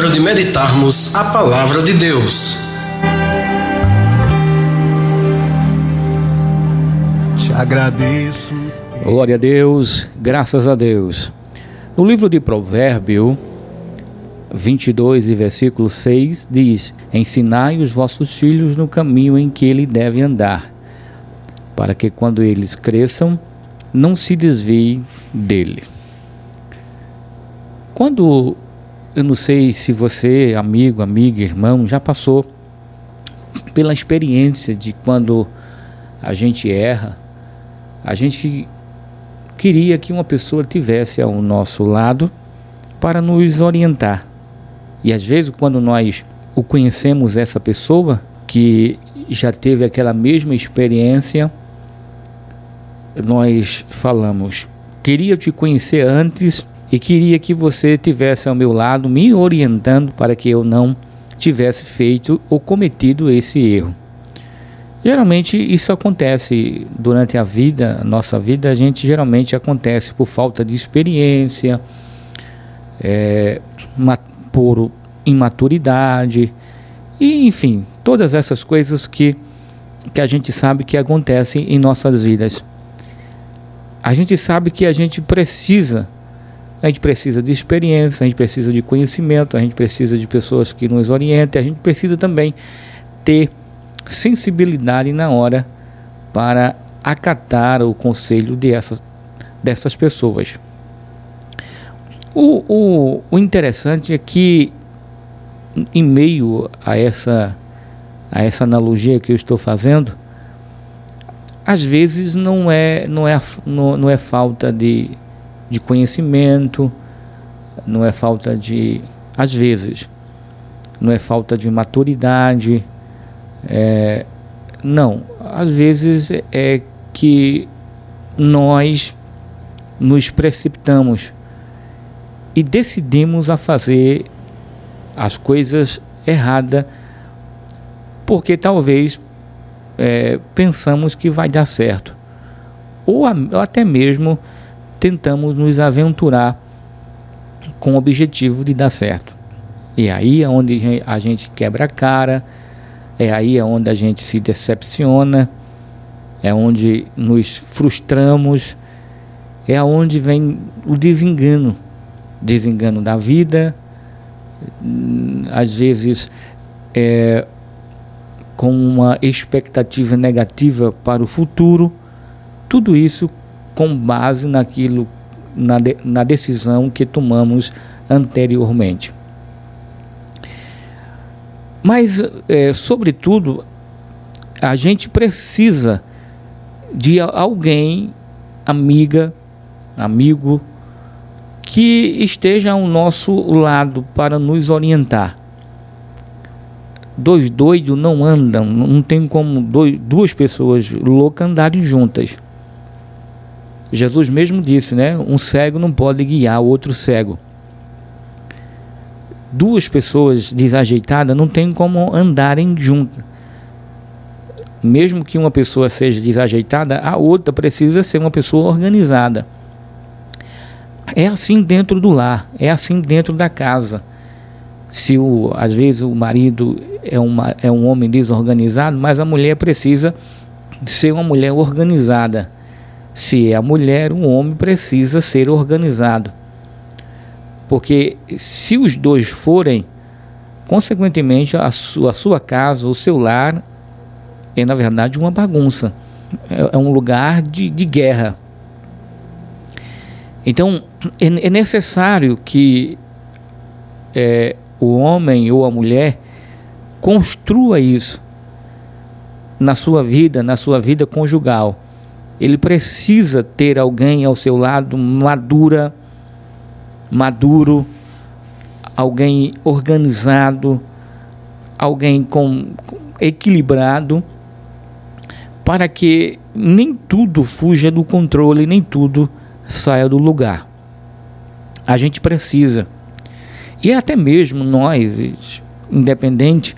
hora de meditarmos a Palavra de Deus. Te agradeço. Glória a Deus, graças a Deus. No livro de Provérbios 22 e versículo 6 diz: ensinai os vossos filhos no caminho em que ele deve andar, para que quando eles cresçam, não se desviem dele. Quando, eu não sei se você, amigo, amiga, irmão, já passou pela experiência de quando a gente erra, a gente queria que uma pessoa tivesse ao nosso lado para nos orientar. E às vezes, quando nós conhecemos essa pessoa que já teve aquela mesma experiência, nós falamos: queria te conhecer antes e queria que você estivesse ao meu lado me orientando para que eu não tivesse feito ou cometido esse erro. Geralmente isso acontece durante a vida, nossa vida, geralmente acontece por falta de experiência, por imaturidade, e enfim, todas essas coisas que a gente sabe que acontecem em nossas vidas. A gente sabe que a gente precisa de experiência, a gente precisa de conhecimento, a gente precisa de pessoas que nos orientem, a gente precisa também ter sensibilidade na hora para acatar o conselho dessas pessoas. O interessante é que, em meio a essa analogia que eu estou fazendo, às vezes não é falta de conhecimento, não é falta de, às vezes, não é falta de maturidade, não, às vezes é que nós nos precipitamos e decidimos a fazer as coisas erradas, porque talvez pensamos que vai dar certo, ou até mesmo tentamos nos aventurar com o objetivo de dar certo. E aí é onde a gente quebra a cara, é aí onde a gente se decepciona, é onde nos frustramos, é onde vem o desengano da vida, às vezes com uma expectativa negativa para o futuro, tudo isso com base na decisão que tomamos anteriormente. Mas, sobretudo, a gente precisa de alguém, amiga, amigo, que esteja ao nosso lado para nos orientar. Dois doidos não andam, não tem como duas pessoas loucas andarem juntas. Jesus mesmo disse, né? Um cego não pode guiar o outro cego. Duas pessoas desajeitadas não tem como andarem juntas. Mesmo que uma pessoa seja desajeitada, a outra precisa ser uma pessoa organizada. É assim dentro do lar, é assim dentro da casa. Se às vezes o marido é um homem desorganizado, mas a mulher precisa ser uma mulher organizada. Se é a mulher, o homem precisa ser organizado. Porque se os dois forem, consequentemente a sua casa, o seu lar, é na verdade uma bagunça. É um lugar de guerra. Então é necessário que o homem ou a mulher construa isso na sua vida conjugal. Ele precisa ter alguém ao seu lado maduro, alguém organizado, alguém equilibrado, para que nem tudo fuja do controle, nem tudo saia do lugar. A gente precisa. E até mesmo nós, independente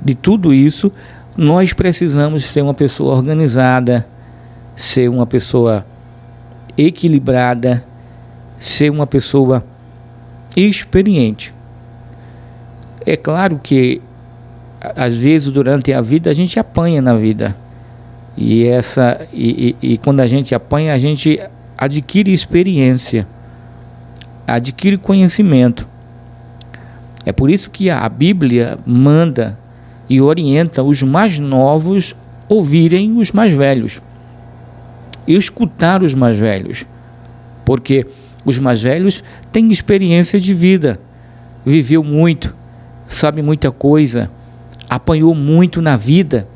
de tudo isso, nós precisamos ser uma pessoa organizada, ser uma pessoa equilibrada, ser uma pessoa experiente. É claro que às vezes durante a vida a gente apanha na vida. E quando a gente apanha, a gente adquire experiência, adquire conhecimento. É por isso que a Bíblia manda e orienta os mais novos ouvirem os mais velhos e escutar os mais velhos, porque os mais velhos têm experiência de vida, viveu muito, sabe muita coisa, apanhou muito na vida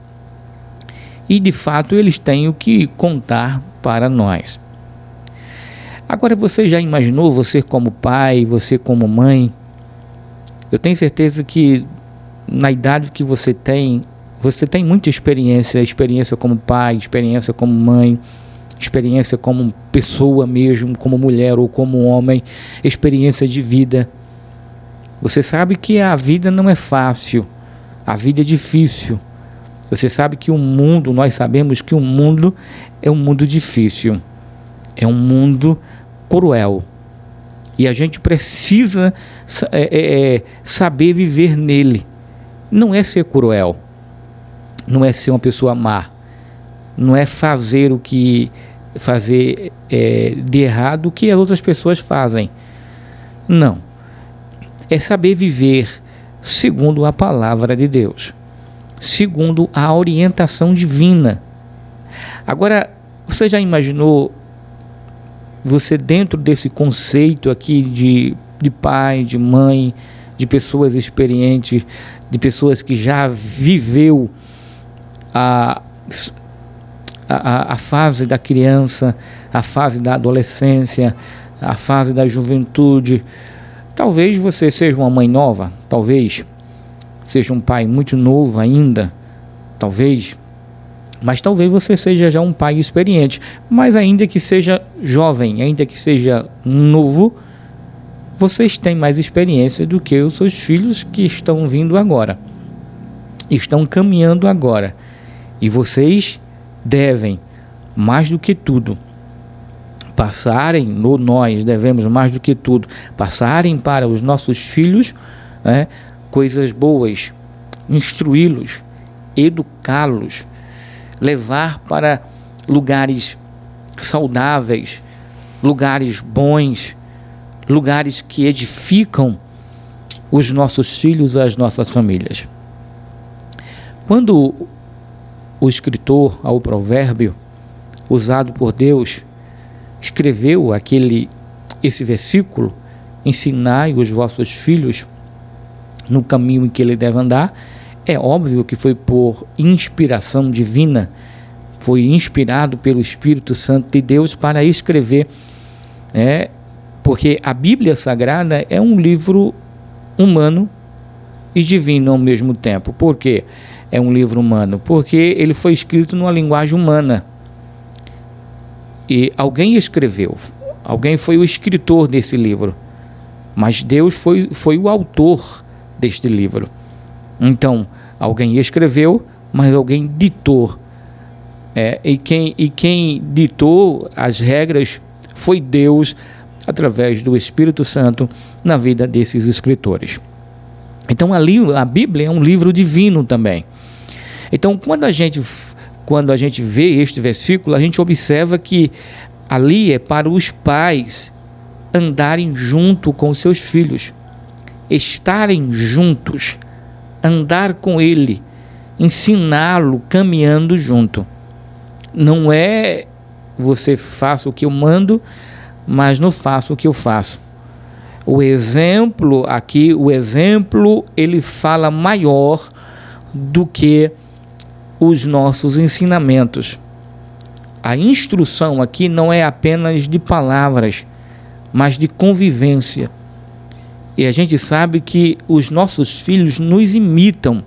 e de fato eles têm o que contar para nós. Agora, você já imaginou, você como pai, você como mãe? Eu tenho certeza que na idade que você tem muita experiência como pai, experiência como mãe, experiência como pessoa mesmo, como mulher ou como homem, experiência de vida. Você sabe que a vida não é fácil, a vida é difícil. Você sabe que nós sabemos que o mundo é um mundo difícil, é um mundo cruel. E a gente precisa saber viver nele. Não é ser cruel, não é ser uma pessoa má, não é fazer de errado o que as outras pessoas fazem. Não, é saber viver segundo a palavra de Deus, segundo a orientação divina. Agora, você já imaginou você dentro desse conceito aqui de pai, de mãe, de pessoas experientes, de pessoas que já viveu a fase da criança, a fase da adolescência, a fase da juventude. Talvez você seja uma mãe nova, talvez seja um pai muito novo ainda, mas talvez você seja já um pai experiente. Mas ainda que seja jovem, ainda que seja novo, vocês têm mais experiência do que os seus filhos que estão vindo agora, estão caminhando agora. E vocês devem, mais do que tudo, nós devemos mais do que tudo, passarem para os nossos filhos, coisas boas, instruí-los, educá-los, levar para lugares saudáveis, lugares bons, lugares que edificam os nossos filhos, as nossas famílias. Quando o escritor ao provérbio, usado por Deus, escreveu esse versículo, ensinai os vossos filhos no caminho em que ele deve andar, é óbvio que foi por inspiração divina, foi inspirado pelo Espírito Santo de Deus para escrever, porque a Bíblia Sagrada é um livro humano e divino ao mesmo tempo. Por quê? É um livro humano, porque ele foi escrito numa linguagem humana. E alguém escreveu, alguém foi o escritor desse livro, mas Deus foi o autor deste livro. Então, alguém escreveu, mas alguém ditou. E quem ditou as regras foi Deus, através do Espírito Santo, na vida desses escritores. Então, a Bíblia é um livro divino também. Então, quando a gente vê este versículo, a gente observa que ali é para os pais andarem junto com os seus filhos, estarem juntos, andar com ele, ensiná-lo caminhando junto. Não é você faça o que eu mando, mas não faça o que eu faço. O exemplo aqui, ele fala maior do que os nossos ensinamentos. A instrução aqui não é apenas de palavras, mas de convivência. E a gente sabe que os nossos filhos nos imitam,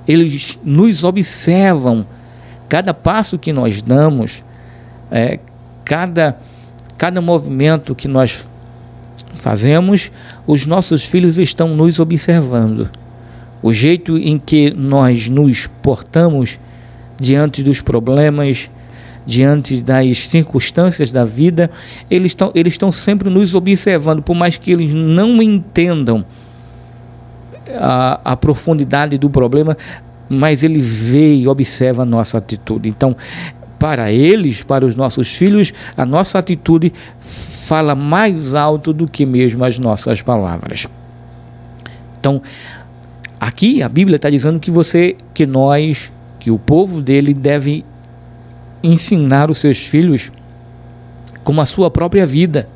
eles nos observam. Cada passo que nós damos, cada movimento que nós fazemos, os nossos filhos estão nos observando. O jeito em que nós nos portamos diante dos problemas, diante das circunstâncias da vida, eles estão sempre nos observando, por mais que eles não entendam a profundidade do problema, mas ele vê e observa a nossa atitude. Então, para eles, para os nossos filhos, a nossa atitude fala mais alto do que mesmo as nossas palavras. Então, aqui a Bíblia está dizendo que o povo dele deve ensinar os seus filhos como a sua própria vida.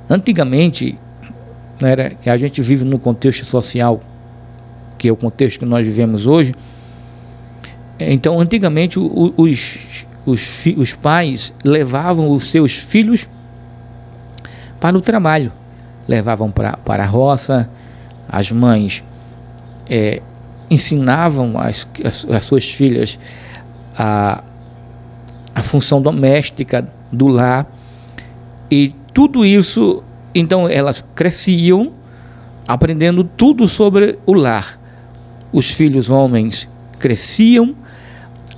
Antigamente, a gente vive no contexto social, que é o contexto que nós vivemos hoje. Então, antigamente, os pais levavam os seus filhos para o trabalho, levavam para a roça. As mães ensinavam as suas filhas a função doméstica do lar, e tudo isso, então elas cresciam aprendendo tudo sobre o lar. Os filhos homens cresciam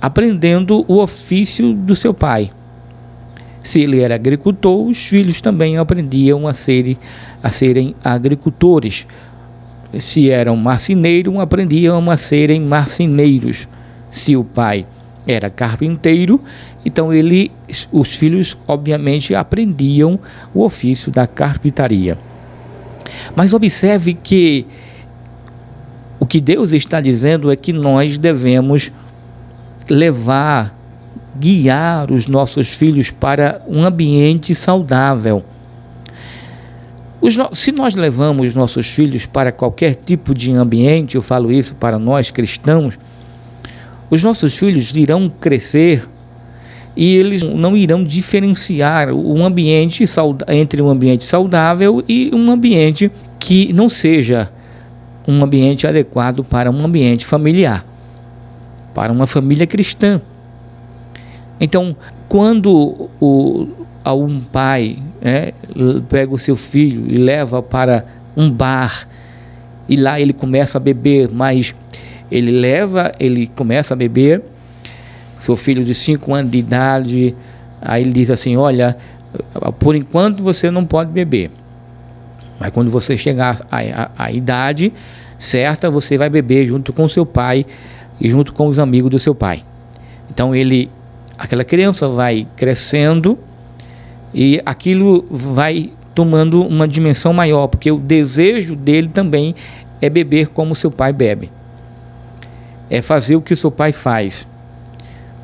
aprendendo o ofício do seu pai. Se ele era agricultor, os filhos também aprendiam a serem agricultores. Se eram marceneiro, aprendiam a serem marceneiros. Se o pai era carpinteiro, então os filhos obviamente aprendiam o ofício da carpintaria. Mas observe que o que Deus está dizendo é que nós devemos guiar os nossos filhos para um ambiente saudável. Se nós levamos nossos filhos para qualquer tipo de ambiente, eu falo isso para nós cristãos, os nossos filhos irão crescer e eles não irão diferenciar um ambiente entre um ambiente saudável e um ambiente que não seja um ambiente adequado para um ambiente familiar, para uma família cristã. Então, quando um pai pega o seu filho e leva para um bar, e lá ele começa a beber, mas ele começa a beber, seu filho de 5 anos de idade, aí ele diz assim: olha, por enquanto você não pode beber, mas quando você chegar à idade certa, você vai beber junto com seu pai e junto com os amigos do seu pai. Então aquela criança vai crescendo e aquilo vai tomando uma dimensão maior, porque o desejo dele também é beber como seu pai bebe, é fazer o que o seu pai faz.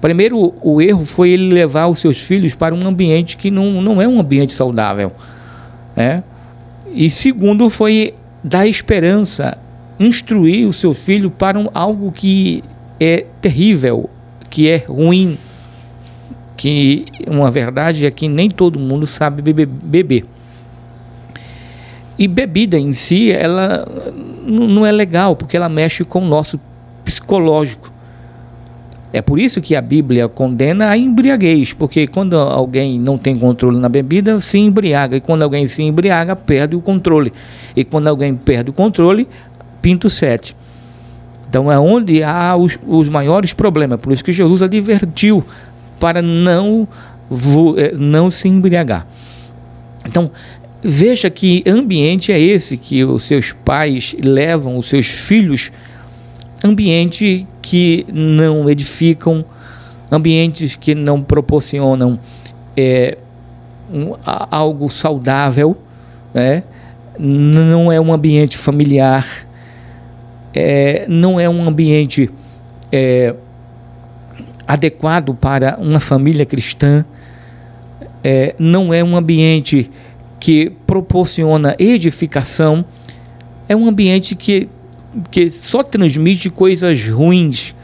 Primeiro, o erro foi ele levar os seus filhos para um ambiente que não é um ambiente saudável, E segundo, foi dar esperança, instruir o seu filho para algo que é terrível, que é ruim, que uma verdade é que nem todo mundo sabe beber. E bebida em si, ela não é legal, porque ela mexe com o nosso psicológico. É por isso que a Bíblia condena a embriaguez, porque quando alguém não tem controle na bebida, se embriaga, e quando alguém se embriaga, perde o controle, e quando alguém perde o controle, pinta o 7. Então é onde há os maiores problemas. Por isso que Jesus advertiu para não se embriagar. Então, veja que ambiente é esse que os seus pais levam os seus filhos, ambiente que não edificam, ambientes que não proporcionam algo saudável, não é um ambiente familiar, não é um ambiente adequado para uma família cristã, não é um ambiente que proporciona edificação, é um ambiente que só transmite coisas ruins,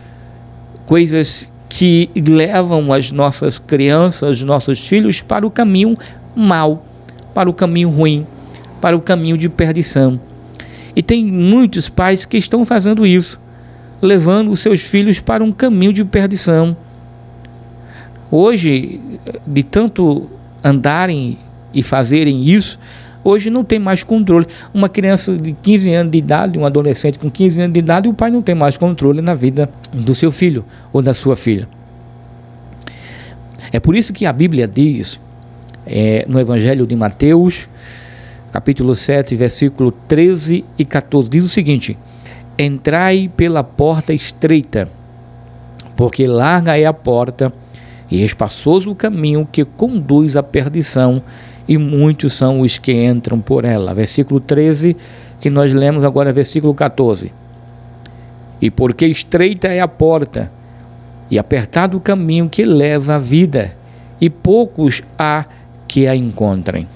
coisas que levam as nossas crianças, os nossos filhos para o caminho mau, para o caminho ruim, para o caminho de perdição. E tem muitos pais que estão fazendo isso, levando os seus filhos para um caminho de perdição. Hoje, de tanto andarem e fazerem isso, hoje não tem mais controle. Uma criança de 15 anos de idade, um adolescente com 15 anos de idade, o pai não tem mais controle na vida do seu filho ou da sua filha. É por isso que a Bíblia diz, no Evangelho de Mateus, capítulo 7, versículo 13 e 14, diz o seguinte: entrai pela porta estreita, porque larga é a porta e espaçoso o caminho que conduz à perdição, e muitos são os que entram por ela. Versículo 13, que nós lemos agora, versículo 14. E porque estreita é a porta, e apertado o caminho que leva à vida, e poucos há que a encontrem.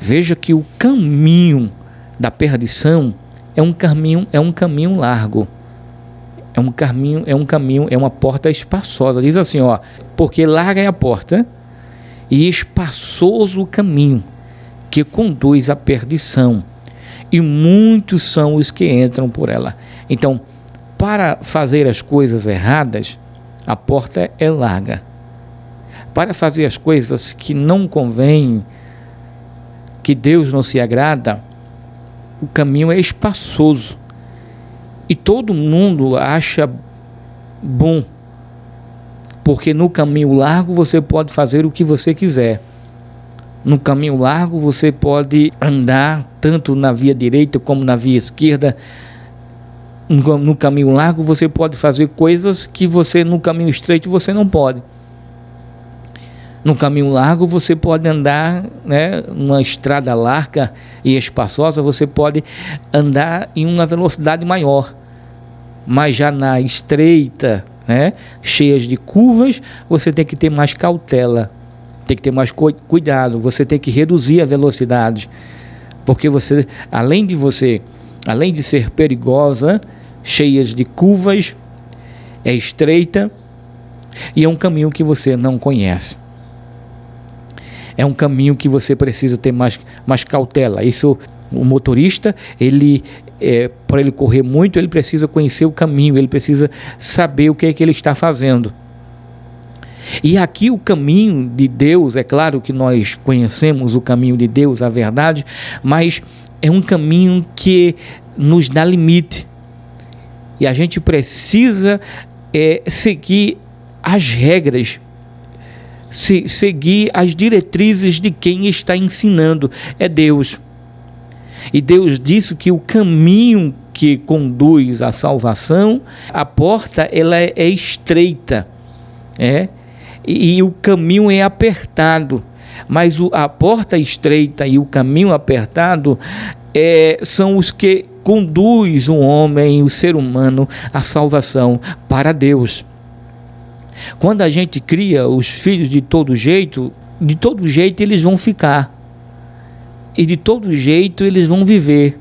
Veja que o caminho da perdição é um caminho largo. É uma porta espaçosa. Diz assim, ó: porque larga é a porta e espaçoso o caminho que conduz à perdição, e muitos são os que entram por ela. Então, para fazer as coisas erradas, a porta é larga. Para fazer as coisas que não convêm, que Deus não se agrada, o caminho é espaçoso. E todo mundo acha bom, porque no caminho largo você pode fazer o que você quiser. No caminho largo você pode andar tanto na via direita como na via esquerda. No caminho largo você pode fazer coisas que no caminho estreito você não pode. No caminho largo você pode andar, numa estrada larga e espaçosa, você pode andar em uma velocidade maior. Mas já na estreita, cheias de curvas, você tem que ter mais cautela, tem que ter mais cuidado, você tem que reduzir a velocidade, porque além de ser perigosa, cheias de curvas, é estreita e é um caminho que você não conhece. É um caminho que você precisa ter mais cautela. Isso, o motorista, para ele correr muito, ele precisa conhecer o caminho, ele precisa saber o que é que ele está fazendo. E aqui o caminho de Deus, é claro que nós conhecemos o caminho de Deus, a verdade, mas é um caminho que nos dá limite. E a gente precisa seguir as regras, seguir as diretrizes de quem está ensinando, é Deus. E Deus disse que o caminho que conduz à salvação, a porta ela é estreita, e o caminho é apertado, mas a porta estreita e o caminho apertado são os que conduz o homem, o ser humano, à salvação para Deus. Quando a gente cria os filhos de todo jeito eles vão ficar, e de todo jeito eles vão viver,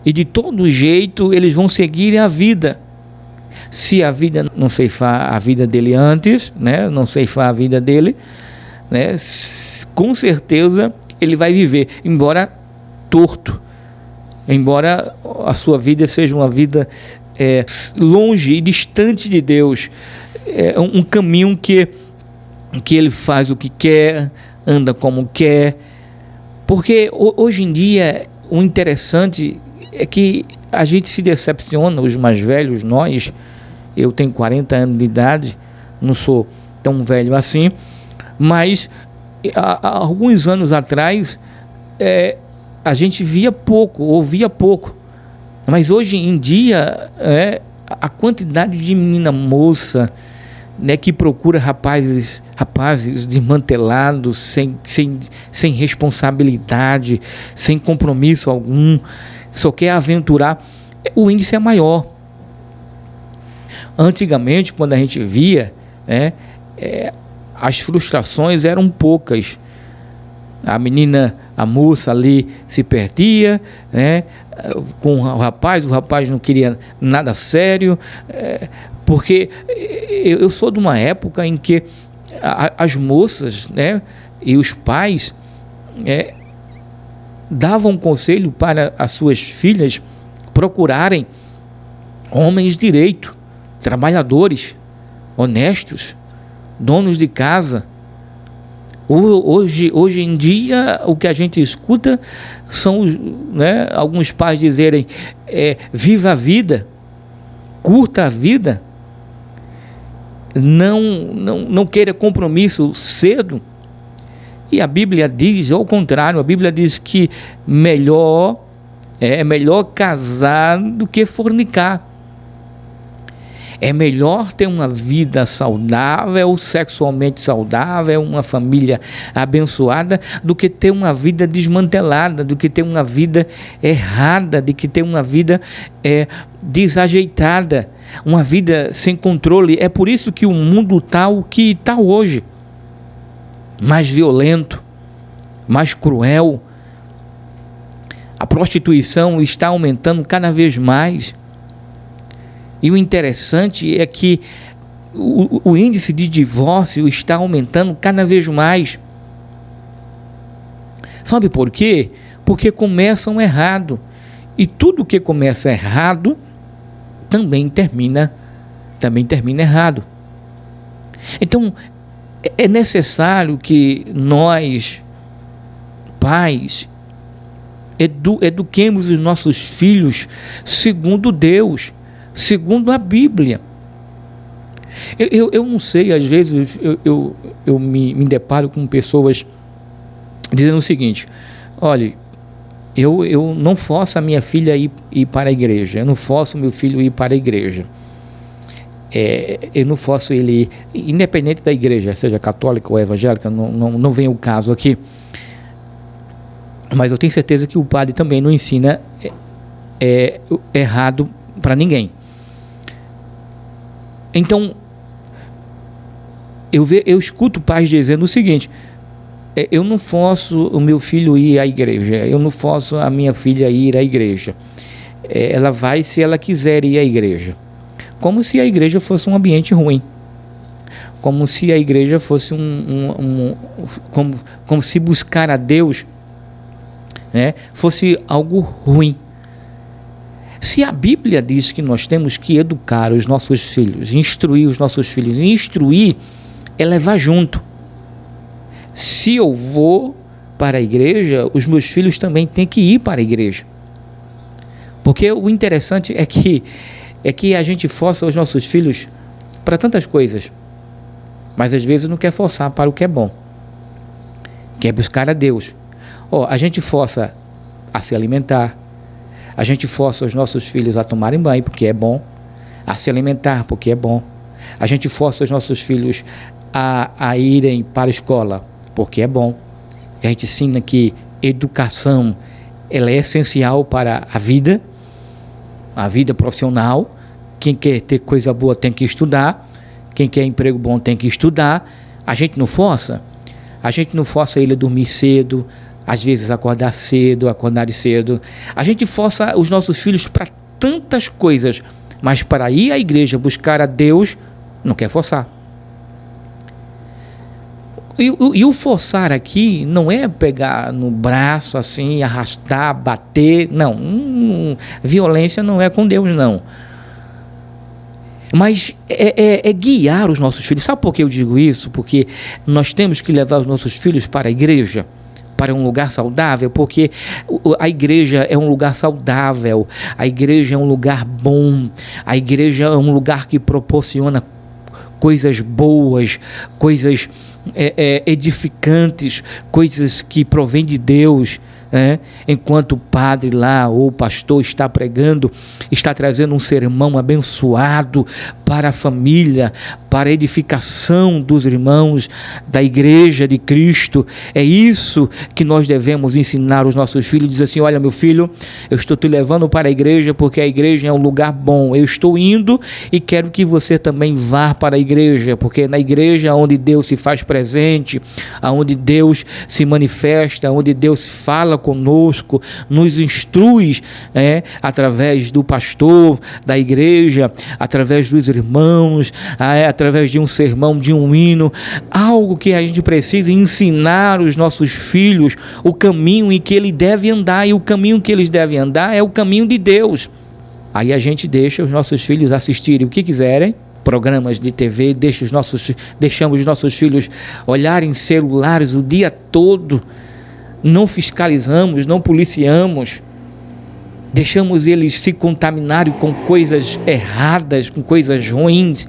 e de todo jeito eles vão seguir a vida. Se a vida não ceifar a vida dele antes, não ceifar a vida dele, com certeza ele vai viver, embora torto, embora a sua vida seja uma vida longe e distante de Deus. É um caminho que ele faz o que quer, anda como quer, porque hoje em dia o interessante é que a gente se decepciona, os mais velhos, eu tenho 40 anos de idade, não sou tão velho assim, mas há alguns anos atrás a gente via pouco, ouvia pouco, mas hoje em dia a quantidade de menina moça que procura rapazes desmantelados, sem responsabilidade, sem compromisso algum, só quer aventurar, o índice é maior. Antigamente, quando a gente via, as frustrações eram poucas. A moça ali se perdia, com o rapaz não queria nada sério, porque eu sou de uma época em que as moças, e os pais davam conselho para as suas filhas procurarem homens de direito, trabalhadores, honestos, donos de casa. Hoje em dia, o que a gente escuta são alguns pais dizerem: viva a vida, curta a vida, não queira compromisso cedo. E a Bíblia diz, ao contrário, a Bíblia diz que é melhor casar do que fornicar. É melhor ter uma vida saudável, sexualmente saudável, uma família abençoada, do que ter uma vida desmantelada, do que ter uma vida errada, do que ter uma vida desajeitada, uma vida sem controle. É por isso que o mundo está o que está hoje. Mais violento, mais cruel. A prostituição está aumentando cada vez mais. E o interessante é que o índice de divórcio está aumentando cada vez mais. Sabe por quê? Porque começam errado. E tudo que começa errado também termina errado. Então, é necessário que nós, pais, eduquemos os nossos filhos segundo Deus, segundo a Bíblia. Eu não sei, às vezes eu me deparo com pessoas dizendo o seguinte: olha, eu não forço a minha filha ir para a igreja, eu não forço meu filho ir para a igreja, eu não forço ele ir, independente da igreja, seja católica ou evangélica, não vem o caso aqui, mas eu tenho certeza que o padre também não ensina errado para ninguém. Então, eu escuto pais dizendo o seguinte: eu não forço o meu filho ir à igreja, eu não forço a minha filha ir à igreja, ela vai se ela quiser ir à igreja. Como se a igreja fosse um ambiente ruim, como se a igreja fosse como se buscar a Deus, né, fosse algo ruim. Se a Bíblia diz que nós temos que educar os nossos filhos, instruir os nossos filhos, e instruir é levar junto. Se eu vou para a igreja, os meus filhos também têm que ir para a igreja. Porque o interessante é que a gente força os nossos filhos para tantas coisas, mas às vezes não quer forçar para o que é bom, quer buscar a Deus. A gente força a se alimentar, a gente força os nossos filhos a tomarem banho porque é bom, a se alimentar porque é bom, a gente força os nossos filhos a irem para a escola porque é bom. A gente ensina que educação ela é essencial para a vida profissional. Quem quer ter coisa boa tem que estudar, quem quer emprego bom tem que estudar. A gente não força ele a dormir cedo, às vezes acordar cedo. A gente força os nossos filhos para tantas coisas, mas para ir à igreja buscar a Deus, não quer forçar. E o forçar aqui não é pegar no braço assim, arrastar, bater, não. Violência não é com Deus, não. Mas é guiar os nossos filhos. Sabe por que eu digo isso? Porque nós temos que levar os nossos filhos para a igreja, para um lugar saudável, porque a igreja é um lugar saudável, a igreja é um lugar bom, a igreja é um lugar que proporciona coisas boas, coisas edificantes, coisas que provêm de Deus. Enquanto o padre lá ou o pastor está pregando, está trazendo um sermão abençoado para a família, para a edificação dos irmãos da igreja de Cristo. É isso que nós devemos ensinar os nossos filhos. Diz assim: olha, meu filho, eu estou te levando para a igreja porque a igreja é um lugar bom, eu estou indo e quero que você também vá para a igreja, porque é na igreja onde Deus se faz presente, onde Deus se manifesta, onde Deus fala conosco, nos instrui através do pastor da igreja, através dos irmãos, através de um sermão, de um hino, algo que a gente precisa ensinar os nossos filhos o caminho em que ele deve andar, e o caminho que eles devem andar é o caminho de Deus. Aí a gente deixa os nossos filhos assistirem o que quiserem, programas de TV, deixamos os nossos filhos olharem celulares o dia todo, não fiscalizamos, não policiamos, deixamos eles se contaminarem com coisas erradas, com coisas ruins,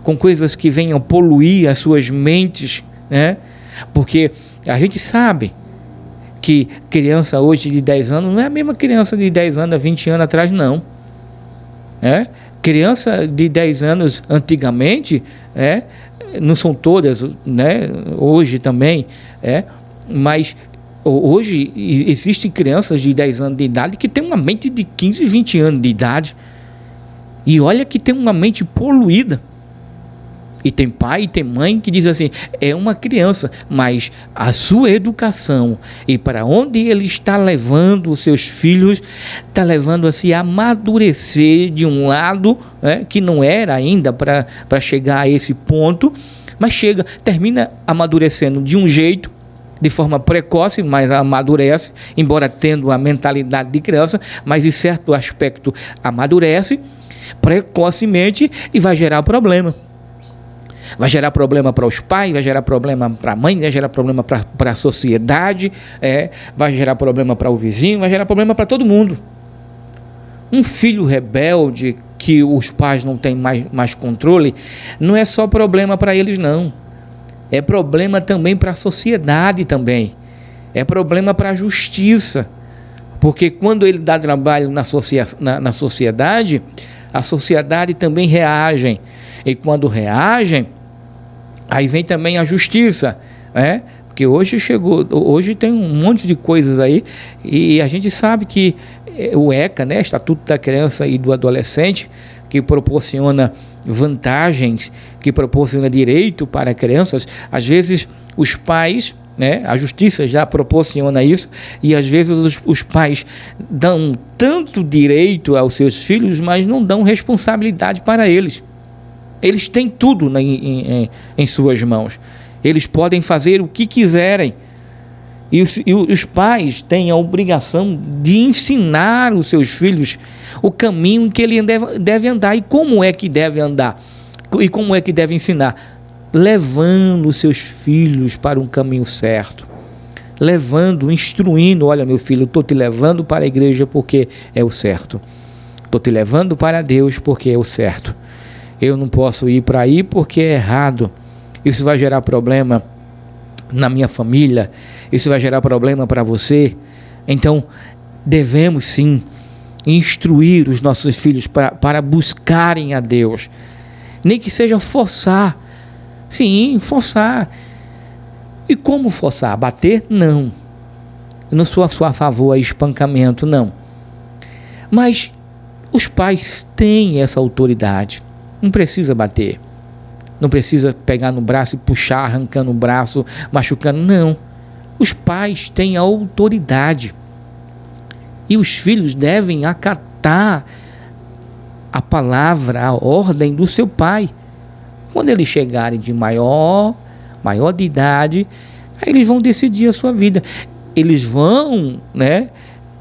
com coisas que venham poluir as suas mentes, Porque a gente sabe que criança hoje de 10 anos não é a mesma criança de 10 anos, 20 anos atrás, não. Criança de 10 anos antigamente, não são todas, né? Hoje também, mas hoje existem crianças de 10 anos de idade que têm uma mente de 15, 20 anos de idade. E olha que tem uma mente poluída. E tem pai e tem mãe que diz assim, é uma criança, mas a sua educação e para onde ele está levando os seus filhos, está levando a se amadurecer de um lado, que não era ainda para chegar a esse ponto, mas termina amadurecendo de um jeito, de forma precoce, mas amadurece, embora tendo a mentalidade de criança, mas em certo aspecto amadurece precocemente e vai gerar problema. Vai gerar problema para os pais, vai gerar problema para a mãe, vai gerar problema para a sociedade, vai gerar problema para o vizinho, vai gerar problema para todo mundo. Um filho rebelde que os pais não têm mais controle, não é só problema para eles, não. É problema também para a sociedade também. É problema para a justiça. Porque quando ele dá trabalho na sociedade, a sociedade também reage. E quando reagem, aí vem também a justiça, porque hoje tem um monte de coisas aí, e a gente sabe que o ECA, Estatuto da Criança e do Adolescente, que proporciona vantagens, que proporciona direito para crianças, às vezes os pais, a justiça já proporciona isso, e às vezes os pais dão tanto direito aos seus filhos, mas não dão responsabilidade para eles. Eles têm tudo em suas mãos. Eles podem fazer o que quiserem. E os pais têm a obrigação de ensinar os seus filhos o caminho que ele deve andar. E como é que deve andar? E como é que deve ensinar? Levando os seus filhos para um caminho certo. Instruindo. Olha, meu filho, eu estou te levando para a igreja porque é o certo. Estou te levando para Deus porque é o certo. Eu não posso ir para aí porque é errado. Isso vai gerar problema na minha família. Isso vai gerar problema para você. Então, devemos sim instruir os nossos filhos para buscarem a Deus. Nem que seja forçar. Sim, forçar. E como forçar? Bater? Não. Eu não sou a favor a espancamento, não. Mas os pais têm essa autoridade. Não precisa bater, não precisa pegar no braço e puxar, arrancando o braço, machucando, não. Os pais têm a autoridade e os filhos devem acatar a palavra, a ordem do seu pai. Quando eles chegarem de maior de idade, aí eles vão decidir a sua vida. Eles vão,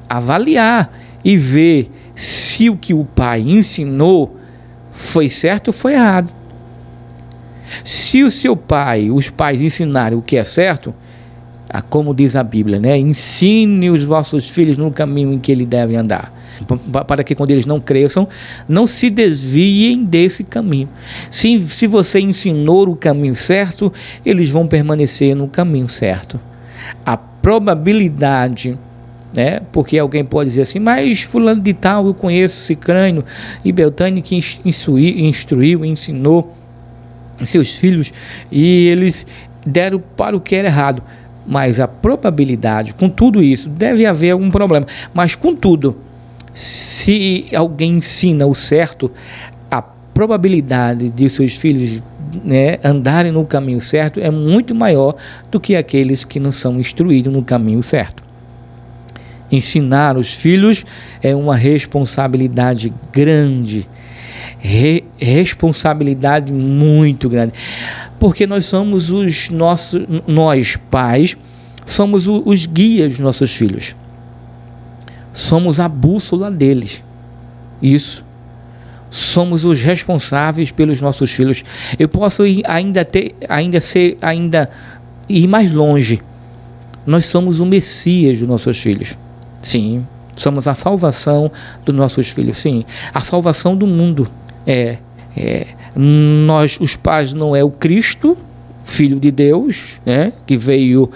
avaliar e ver se o que o pai ensinou foi certo ou foi errado. Se os pais ensinarem o que é certo, como diz a Bíblia, ensine os vossos filhos no caminho em que eles devem andar, para que quando eles não cresçam, não se desviem desse caminho. Se você ensinou o caminho certo, eles vão permanecer no caminho certo. A probabilidade, porque alguém pode dizer assim, mas fulano de tal, eu conheço Cicrano e Beltrano que instruiu, ensinou seus filhos e eles deram para o que era errado. Mas a probabilidade, com tudo isso, deve haver algum problema. Mas contudo, se alguém ensina o certo, a probabilidade de seus filhos andarem no caminho certo é muito maior do que aqueles que não são instruídos no caminho certo. Ensinar os filhos é uma responsabilidade grande, responsabilidade muito grande, porque nós pais, somos os guias dos nossos filhos, somos a bússola deles, somos os responsáveis pelos nossos filhos. Eu posso ainda ir mais longe, nós somos o Messias dos nossos filhos. Sim, somos a salvação dos nossos filhos, sim, a salvação do mundo. Nós, os pais, não é o Cristo, Filho de Deus, né, que veio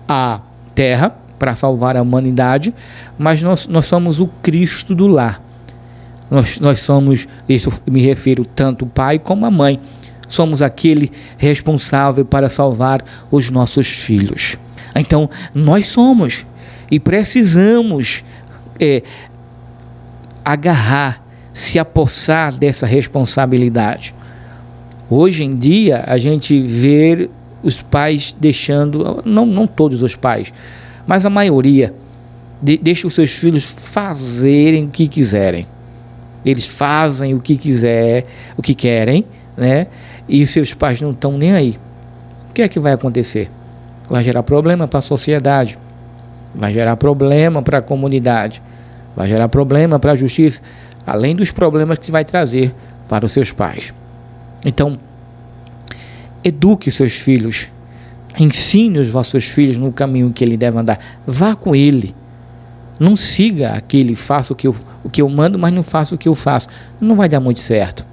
à Terra para salvar a humanidade, mas nós somos o Cristo do lar. Nós somos, isso me refiro tanto o pai como a mãe, somos aquele responsável para salvar os nossos filhos. Então, nós somos e precisamos agarrar, se apossar dessa responsabilidade. Hoje em dia, a gente vê os pais deixando, não todos os pais, mas a maioria, deixa os seus filhos fazerem o que quiserem. Eles fazem o que querem, né? E os seus pais não estão nem aí. O que é que vai acontecer? Vai gerar problema para a sociedade, vai gerar problema para a comunidade, vai gerar problema para a justiça, além dos problemas que vai trazer para os seus pais. Então, eduque os seus filhos, ensine os vossos filhos no caminho que ele deve andar, vá com ele, não siga aquele, faça o que eu mando, mas não faça o que eu faço, não vai dar muito certo.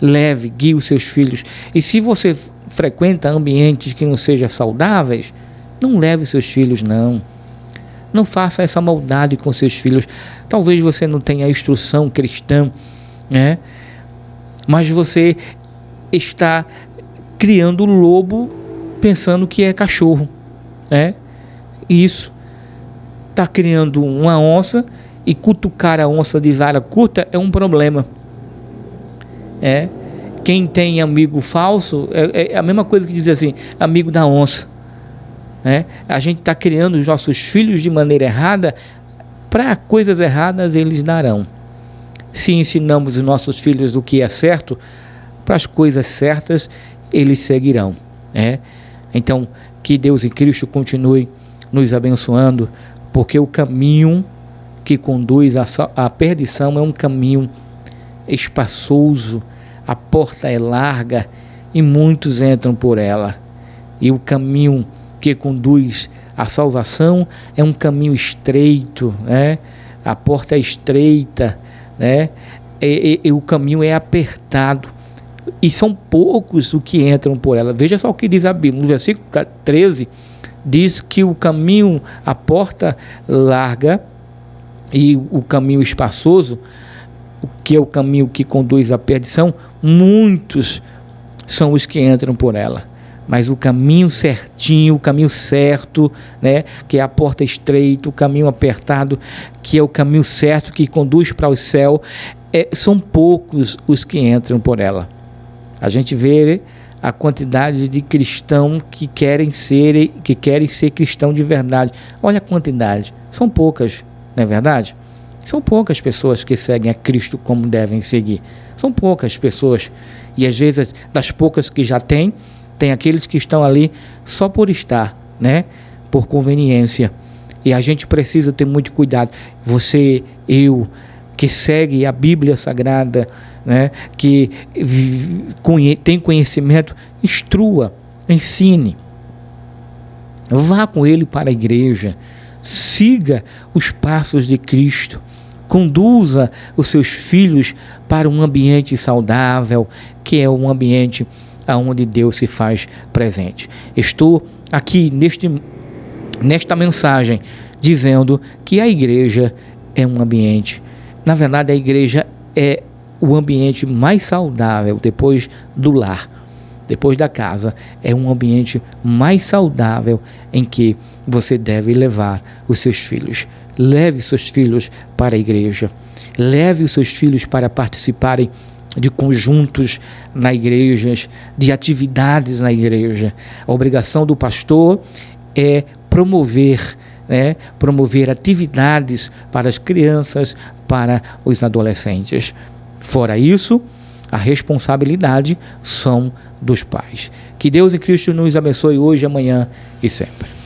Leve, guie os seus filhos, e se você frequenta ambientes que não sejam saudáveis, não leve os seus filhos, não faça essa maldade com seus filhos. Talvez você não tenha instrução cristã, né? Mas você está criando lobo pensando que é cachorro, né? Isso, está criando uma onça, e cutucar a onça de vara curta é um problema. Quem tem amigo falso é a mesma coisa que dizer assim, amigo da onça. A gente está criando os nossos filhos de maneira errada, para coisas erradas eles darão. Se ensinamos os nossos filhos o que é certo, para as coisas certas eles seguirão. Então, que Deus em Cristo continue nos abençoando, porque o caminho que conduz à perdição é um caminho espaçoso, a porta é larga e muitos entram por ela. E o caminho que conduz à salvação é um caminho estreito, a porta é estreita, e o caminho é apertado, e são poucos os que entram por ela. Veja só o que diz a Bíblia, no versículo 13, diz que o caminho, a porta larga e o caminho espaçoso, que é o caminho que conduz à perdição, muitos são os que entram por ela. Mas o caminho certinho, o caminho certo, que é a porta estreita, o caminho apertado, que é o caminho certo que conduz para o céu, são poucos os que entram por ela. A gente vê a quantidade de cristãos que querem ser cristão de verdade. Olha a quantidade, são poucas, não é verdade? São poucas pessoas que seguem a Cristo como devem seguir. São poucas pessoas. E às vezes, das poucas que já tem aqueles que estão ali só por estar, por conveniência. E a gente precisa ter muito cuidado. Você, eu, que segue a Bíblia Sagrada, que tem conhecimento, instrua, ensine. Vá com ele para a igreja. Siga os passos de Cristo. Conduza os seus filhos para um ambiente saudável, que é um ambiente onde Deus se faz presente. Estou aqui nesta mensagem dizendo que a igreja é um ambiente, na verdade a igreja é o ambiente mais saudável depois do lar, depois da casa, é um ambiente mais saudável em que você deve levar os seus filhos. Leve seus filhos para a igreja, leve os seus filhos para participarem de conjuntos na igreja, de atividades na igreja. A obrigação do pastor é promover atividades para as crianças, para os adolescentes. Fora isso, a responsabilidade são dos pais. Que Deus em Cristo nos abençoe hoje, amanhã e sempre.